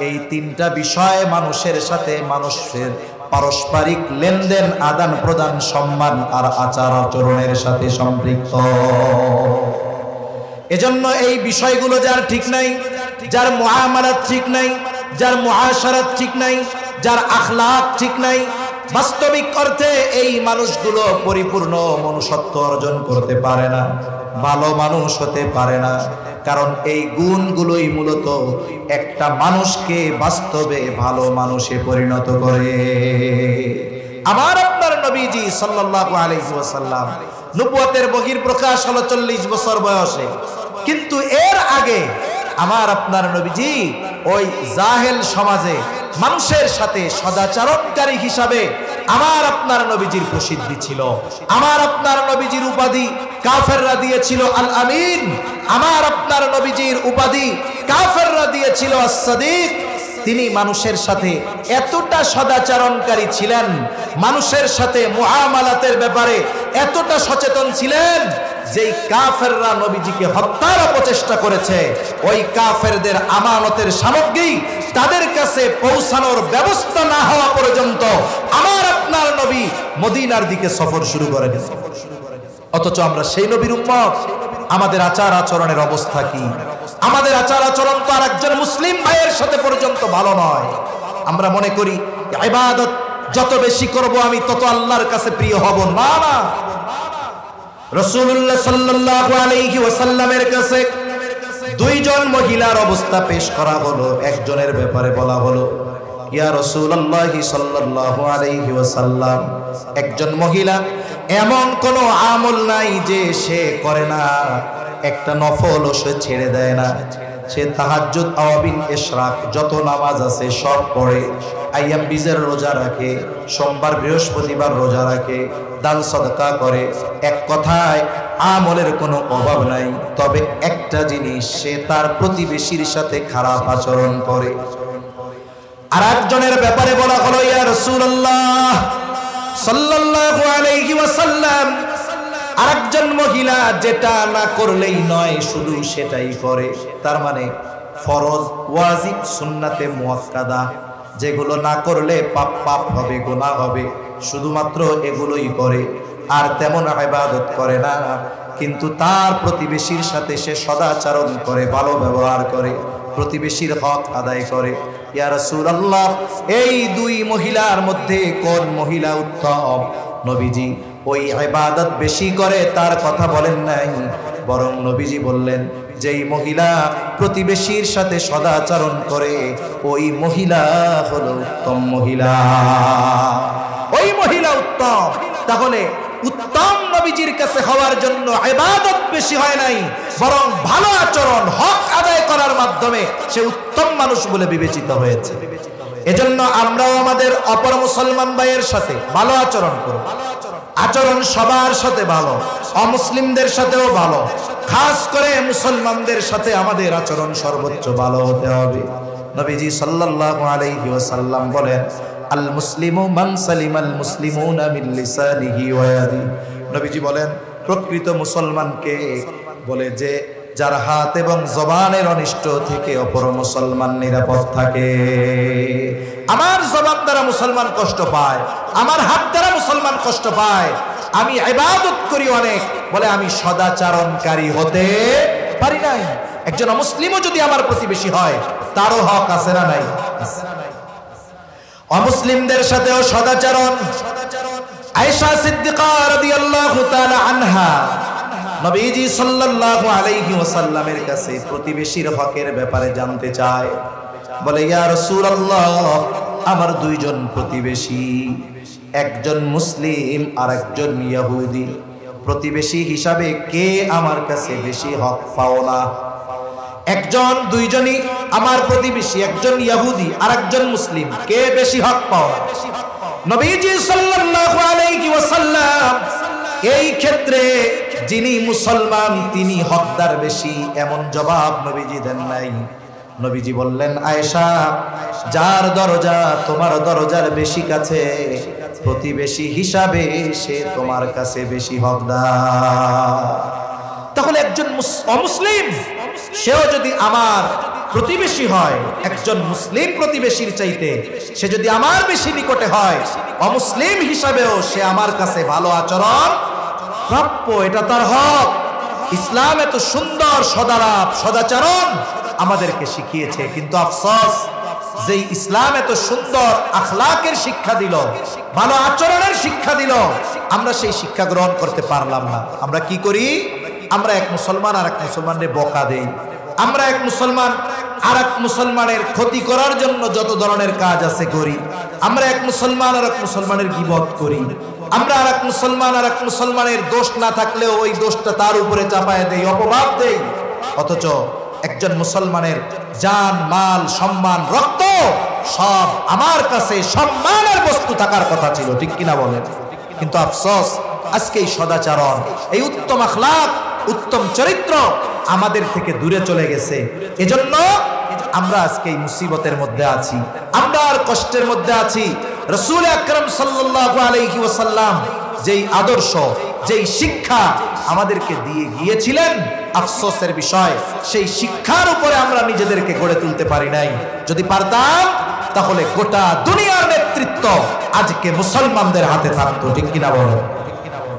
এই 3টা বিষয় মানুষের সাথে মানুষের পারস্পরিক লেনদেন, আদান প্রদান, সম্মান আর আচার আচরণের সাথে সম্পৃক্ত। এজন্য এই বিষয়গুলো যার ঠিক নাই, যার মুআমালাত ঠিক নাই, যার মুআশারাত ঠিক নাই, যার আখলাক ঠিক নাই, বাস্তবিক অর্থে এই মানুষগুলো পরিপূর্ণ মনুষ্যত্ব অর্জন করতে পারে না, ভালো মানুষ হতে পারে না। কারণ এই গুণগুলোই মূলত একটা মানুষকে বাস্তবে ভালো মানুষে পরিণত করে। আমার আপনার নবীজি সাল্লাল্লাহু আলাইহি ওয়াসাল্লাম নবুয়তের বহিঃপ্রকাশ হলো 40 বছর বয়সে, কিন্তু এর আগে আমার আপনার নবীজি ওই জাহেল সমাজে মানুষের সাথে সদাচরণকারী হিসাবে আমার আপনার নবীজির প্রসিদ্ধি ছিল। আমার আপনার নবীজির উপাধি কাফেররা দিয়েছিল আল আমিন, আমার আপনার নবীজির উপাধি কাফেররা দিয়েছিল as-সাদিক। তিনি মানুষের সাথে এতটা সদাচরণকারী ছিলেন, মানুষের সাথে মুআমালাতের ব্যাপারে এতটা সচেতন ছিলেন, যেই কাফেররা নবীজিকে হত্যার অপচেষ্টা করেছে, ওই কাফেরদের আমানতের সামগ্রী তাদের কাছে পৌঁছানোর ব্যবস্থা না হওয়া পর্যন্ত আমার আপনার নবী মদিনার দিকে সফর শুরু করে দিয়েছে। অথচ আমরা সেই নবীর উম্মত, আমাদের আচার আচরণের অবস্থা কি? আমাদের আচার আচরণ তো আর একজন মুসলিম ভাইয়ের সাথে পর্যন্ত ভালো নয়। আমরা মনে করি ইবাদত যত বেশি করব আমি তত আল্লাহর কাছে প্রিয় হব। না না, রাসূলুল্লাহ সাল্লাল্লাহু আলাইহি ওয়াসাল্লামের কাছে 2 জন মহিলার অবস্থা পেশ করা হলো। একজনের ব্যাপারে বলা হলো, ইয়া রাসূলুল্লাহ সাল্লাল্লাহু আলাইহি ওয়াসাল্লাম, একজন মহিলা এমন কোনো আমল নাই যে সে করে না, একটা নফলও সে ছেড়ে দেয় না। সে তাহাজ্জুদ, আওয়াবিন, ইশরাক যত নামাজ আছে সব পড়ে, আইয়াম বিজের রোজা রাখে, সোমবার বৃহস্পতিবার রোজা রাখে, দান সদকা করে। এক কথায় আমলের কোনো অভাব নাই। তবে একটা জিনিস, সে তার প্রতিবেশীর সাথে খারাপ আচরণ করে। আর একজনের ব্যাপারে বলা হলো, ইয়া রাসূলুল্লাহ সাল্লাল্লাহু আলাইহি ওয়াসাল্লাম, আরেকজন মহিলা যেটা না করলেই নয়, শুধু সেটাই করে। তার মানে ফরজ, ওয়াজিব, সুন্নাতে মুআক্কাদা, যেগুলো না করলে পাপ পাপ হবে, গুনাহ হবে, শুধুমাত্র এগুলোই করে। আর তেমন ইবাদত করে না, কিন্তু তার প্রতিবেশীর সাথে সে সদাচরণ করে, ভালো ব্যবহার করে, প্রতিবেশীর হক আদায় করে। ইয়া রাসূলুল্লাহ, এই দুই মহিলার মধ্যে কোন মহিলা উত্তম? নবীজি ওই ইবাদত বেশি করে তার কথা বলেন নাই, বরং নবীজি বললেন যেই মহিলা প্রতিবেশীর সাথে সদাচরণ করে ওই মহিলা হলো উত্তম মহিলা, ওই মহিলা উত্তম। তাহলে উত্তম নবীজির কাছে হওয়ার জন্য ইবাদত বেশি হয় নাই, বরং ভালো আচরণ, হক আদায় করার মাধ্যমে সে উত্তম মানুষ বলে বিবেচিত হয়েছে। এজন্য আমরাও আমাদের অপর মুসলমান ভাইয়ের সাথে ভালো আচরণ করব। আচরণ সবার সাথে ভালো, অমুসলিমদের সাথেও ভালো, খাস করে মুসলমানদের সাথে আমাদের আচরণ সর্বোচ্চ ভালো হতে হবে। নবীজি সাল্লাল্লাহু আলাইহি ওয়াসাল্লাম বলেন, আল মুসলিমু মান সালিমাল মুসলিমুনা মিন লিসানিহি ওয়া ইয়াদিহি। নবীজি বলেন প্রকৃত মুসলমানকে বলে যে যার হাত এবং জবানের অনিষ্ট থেকে অপর মুসলমান নিরাপদ থাকে। আমার জবান দ্বারা মুসলমান কষ্ট পায়, আমার হাত দ্বারা মুসলমান কষ্ট পায়, আমি ইবাদত করি অনেক বলে আমি সদাচরণকারী হতে পারি নাই। একজন অমুসলিমও যদি আমার প্রতিবেশী হয় তারও হক আছে না নাই? অমুসলিমদের সাথেও সদাচরণ। আয়েশা সিদ্দিকা রাদিয়াল্লাহু তাআলা আনহা নবীজি সাল্লাল্লাহু আলাইহি ওয়াসাল্লামের কাছে প্রতিবেশীর হকের ব্যাপারে জানতে চায়। বলে, ইয়া রাসূলুল্লাহ, আমার দুইজন প্রতিবেশী, একজন মুসলিম আর একজন ইহুদি। প্রতিবেশী হিসাবে কে আমার কাছে বেশি হক পাওনা? দুইজনই আমার প্রতিবেশী, একজন ইহুদি আর একজন মুসলিম, কে বেশি হক পাওনা? নবীজি সাল্লাল্লাহু আলাইহি ওয়াসাল্লাম এই ক্ষেত্রে যিনি মুসলমান তিনি হকদার বেশি এমন জবাব নবীজি দেন নাই। নবীজি বললেন, আয়েশা, যার দরজা তোমার দরজার বেশি কাছে, প্রতিবেশী হিসাবে সে তোমার কাছে বেশি হকদার। তাহলে একজন অমুসলিম সেও যদি আমার প্রতিবেশী হয়, একজন মুসলিম প্রতিবেশীর চাইতে সে যদি আমার বেশি নিকটে হয়, অমুসলিম হিসাবেও সে আমার কাছে ভালো আচরণ প্রাপ্য, এটা তার হক। ইসলাম এত সুন্দর সদালাপ সদাচরণ আমাদেরকে শিখিয়েছে, কিন্তু আফসোস যেই ইসলাম এত সুন্দর আখলাকের শিক্ষা দিল, ভালো আচরণের শিক্ষা দিল, আমরা সেই শিক্ষা গ্রহণ করতে পারলাম না। আমরা কি করি? আমরা এক মুসলমান আর এক মুসলমানের বকা দেই, আমরা এক মুসলমান আর এক মুসলমানের ক্ষতি করার জন্য যত ধরনের কাজ আছে করি, আমরা এক মুসলমান আর এক মুসলমানের গীবত করি, আমরা আর এক মুসলমান আর এক মুসলমানের দোষ না থাকলেও ওই দোষটা তার উপরে চাপায় দেই, অপবাদ দেই। অথচ একজন মুসলমানের জান, মাল, সম্মান, রক্ত সব আমার কাছে সম্মানের বস্তু থাকার কথা ছিল, ঠিক কিনা বলেন? কিন্তু আফসোস আজকে এই সদাচরণ, এই উত্তম আখলাক, উত্তম চরিত্র আমাদের থেকে দূরে চলে গেছে। এজন্য আমরা আজকে এই মুসিবতের মধ্যে আছি, আমরা আর কষ্টের মধ্যে আছি। রাসূল আকরাম সাল্লাল্লাহু আলাইহি ওয়াসাল্লাম যেই আদর্শ, যেই শিক্ষা আমাদেরকে দিয়ে গিয়েছিলেন, আফসোসের বিষয় সেই শিক্ষার উপরে আমরা নিজেদেরকে গড়ে তুলতে পারি নাই। যদি পারতাম তাহলে গোটা দুনিয়ার নেতৃত্ব আজকে মুসলমানদের হাতে থাকতো, ঠিক কিনা বলো?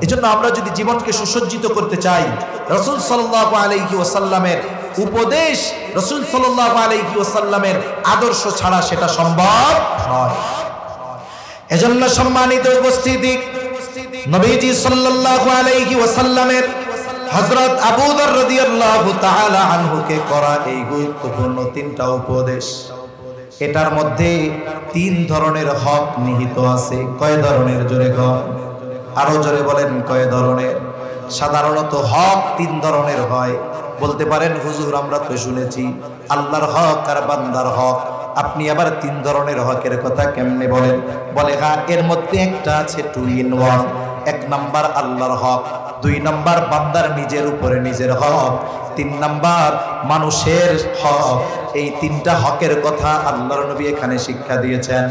এজন্য আমরা যদি জীবনকে সুসজ্জিত করতে চাই, রাসূল সাল্লাল্লাহু আলাইহি ওয়াসাল্লামের উপদেশ, রাসূল সাল্লাল্লাহু আলাইহি ওয়াসাল্লামের আদর্শ ছাড়া সেটা সম্ভব নয়। এজন্য সম্মানিত উপস্থিতি, নবীজি সাল্লাল্লাহু আলাইহি ওয়াসাল্লামের হযরত আবু যর রাদিয়াল্লাহু তাআলা আনহুকে করা এই গুরুত্বপূর্ণ তিনটা উপদেশ, এটার মধ্যে তিন ধরনের হক নিহিত আছে। কয় ধরনের? জোরে কন, আরো জোরে বলেন, কয় ধরনের? সাধারণত হক তিন ধরনের হয়। বলতে পারেন, হুজুর আমরা তো শুনেছি আল্লাহর হক আর বান্দার হক, আপনি আবার তিন ধরনের হকের কথা কেমনে বলেন? বলে, হ্যাঁ, এর মধ্যে একটা আছে 2 in 1। 1 নাম্বার আল্লাহর হক, 2 নাম্বার বান্দার নিজের উপরে নিজের হক, 3 নাম্বার মানুষের হক। এই তিনটা হকের কথা আল্লাহর নবী এখানে শিক্ষা দিয়েছেন।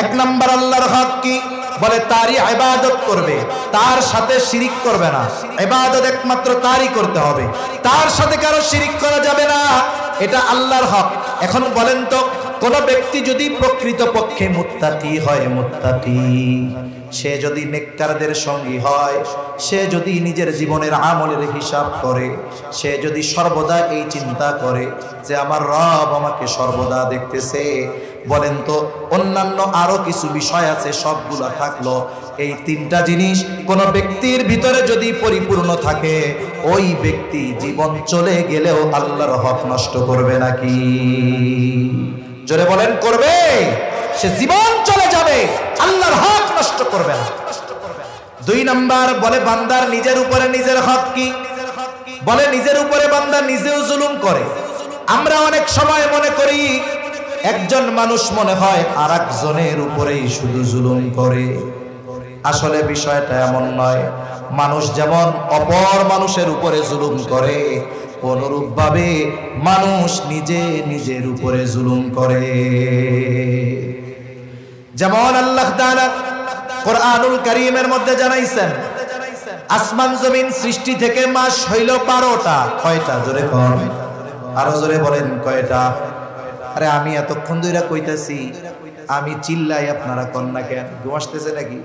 1 নাম্বার আল্লাহর হক কি? বলে তারই ইবাদত করবে, তার সাথে শিরিক করবে না। ইবাদত একমাত্র তারই করতে হবে, তার সাথে কারো শিরিক করা যাবে না, এটা আল্লাহর হক। এখন বলেন তো, কোন ব্যক্তি যদি প্রকৃতপক্ষে মুত্তাকি হয়, মুত্তাকি, সে যদি নেককারদের সঙ্গী হয়, সে যদি নিজের জীবনের আমলের হিসাব করে, সে যদি সর্বদা এই চিন্তা করে যে আমার রব আমাকে সর্বদা দেখতেছে, বলেন তো অন্যান্য আরো কিছু বিষয় আছে, সবগুলা থাকলো, এই তিনটা জিনিস কোন ব্যক্তির ভিতরে যদি পরিপূর্ণ থাকে, ওই ব্যক্তি জীবন চলে গেলেও আল্লাহর হক নষ্ট করবে নাকি? জোরে বলেন, করবে? সে জীবন চলে যাবে, আল্লাহর হক নষ্ট করবে না। 2 নাম্বার বলে বান্দার নিজের উপরে নিজের হক কি? বলে নিজের উপরে বান্দা নিজেও জুলুম করে। আমরা অনেক সময় মনে করি একজন মানুষ মনে হয় আরেকজনের উপরেই শুধু জুলুম করে। আসলে বিষয়টা এমন নয়। মানুষ যেমন অপর মানুষের উপরে জুলুম করে, অনুরূপভাবে মানুষ নিজে নিজের উপরে জুলুম করে। যেমন আল্লাহ তাআলা কোরআনুল কারীমের মধ্যে জানাইছেন, আসমান জমিন সৃষ্টি থেকে মাস হইল 12টা। কয়টা? জোরে কোন, আরো জোরে বলেন কয়টা? আরে আমি এতক্ষণ ধরে কইতাছি, আমি চিল্লাই, আপনারা কোন না কেন? ঘুম আসতেছে নাকি?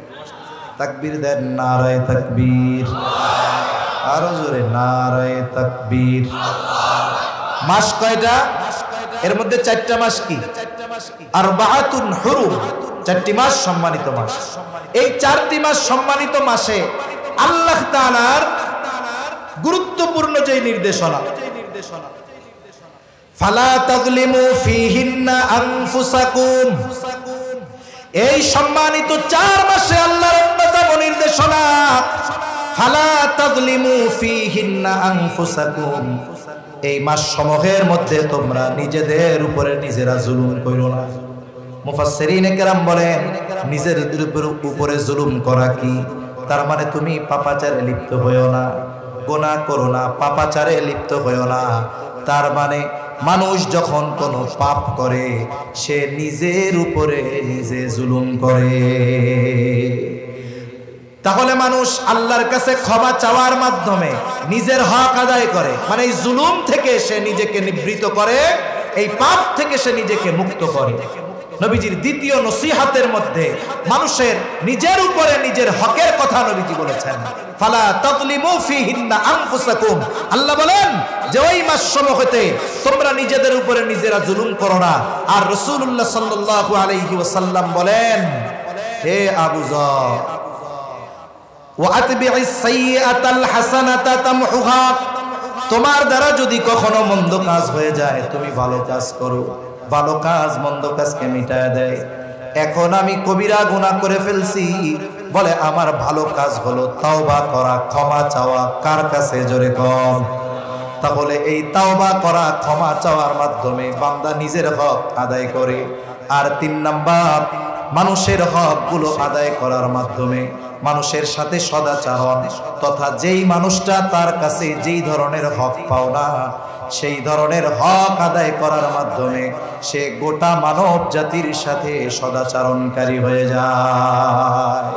তাকবীর দেন, নারায়ে তাকবীর। আরো জোরে, নারায়ে তাকবীর। মাস কয়টা? এর মধ্যে 4টা মাস কি? আরবাআতুন হুরুম, 4টি মাস সম্মানিত মাস। এই 4টি মাস সম্মানিত মাসে আল্লাহ তাআলার গুরুত্বপূর্ণ যে নির্দেশনা, ফালা তাযলিমু ফীহিন্না আনফুসাকুম, এই সম্মানিত 4 মাসে আল্লাহর অন্যতম নির্দেশনা, ফালা তাযলিমু ফীহিন্না আনফুসাকুম, এই মাস সমূহের মধ্যে তোমরা নিজেদের উপরে নিজেরা জুলুম করো না। মুফাসসিরিনে কেরাম বলেন, নিজের উপরে জুলুম করা কি? তার মানে তুমি পাপাচারে লিপ্ত হইও না, গুনাহ করো না, পাপাচারে লিপ্ত হইও না। তার মানে মানুষ যখন কোনো পাপ করে, সে নিজের উপরে নিজে জুলুম করে। তাহলে মানুষ আল্লাহর কাছে ক্ষমা চাওয়ার মাধ্যমে নিজের হক আদায় করে, মানে এই জুলুম থেকে সে নিজেকে নিবৃত করে, এই পাপ থেকে সে নিজেকে মুক্ত করে। নবীজির দ্বিতীয় নসিহতের মধ্যে মানুষের নিজের উপরে নিজের হকের কথা নবীজি বলেছেন, ফালা তাযলিমু ফীহিন্না আনফুসাকুম। আল্লাহ বলেন যে ওই মাস সমূহতে তোমরা নিজেদের উপরে নিজেরা জুলুম করো না। আর রাসূলুল্লাহ সাল্লাল্লাহু আলাইহি ওয়াসাল্লাম বলেন, হে আবু যর, ওয়া আতবি'is সাইয়্যাতাল হাসানাতা তামহুহা, তোমার দ্বারা যদি কখনো মন্দ কাজ হয়ে যায়, তুমি ভালো কাজ করো, ভালো কাজ মন্দ কাজকে মিটায় দেয়। এখন আমি কবিরা গুনাহ করে ফেলছি, বলে আমার ভালো কাজ হলো তাওবা করা, ক্ষমা চাওয়া। কার কাছে? জোরে কম। তাহলে এই তাওবা করা, ক্ষমা চাওয়ার মাধ্যমে বান্দা নিজের হক আদায় করে। আর 3 নাম্বার, মানুষের হকগুলো আদায় করার মাধ্যমে মানুষের সাথে সদাচরণ, তথা যেই মানুষটা তার কাছে যেই ধরনের হক পাও না, সেই ধরনের হক আদায় করার মাধ্যমে সে গোটা মানব জাতির সাথে সদাচরণকারী হয়ে যায়।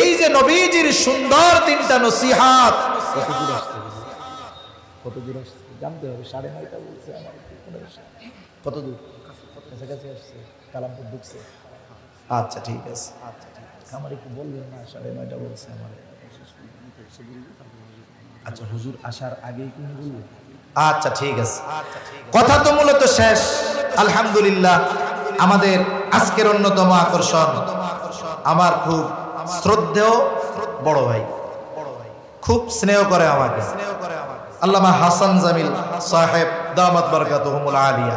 এই যে নবীজির সুন্দর 3টা নসিহত, কত দূর আসছে জানতে হবে। 9:30 বলছে আমার, কত দূর কাছাকাছি আসছে, কালামপুর ঢুকছে। আচ্ছা ঠিক আছে, আমার একটু বলবেন না? 9:30 বলছে আমার। আচ্ছা, হুজুর আসার আগেই কি বলবো? আচ্ছা ঠিক আছে, কথা তো মূলত শেষ। আলহামদুলিল্লাহ, আমাদের আজকের অন্যতম আকর্ষণ আমার খুব শ্রদ্ধেয় বড় ভাই, খুব স্নেহ করে আমাকে, আল্লামা হাসান জামিল সাহেব দামাত বারাকাতুহুমুল আলিয়া।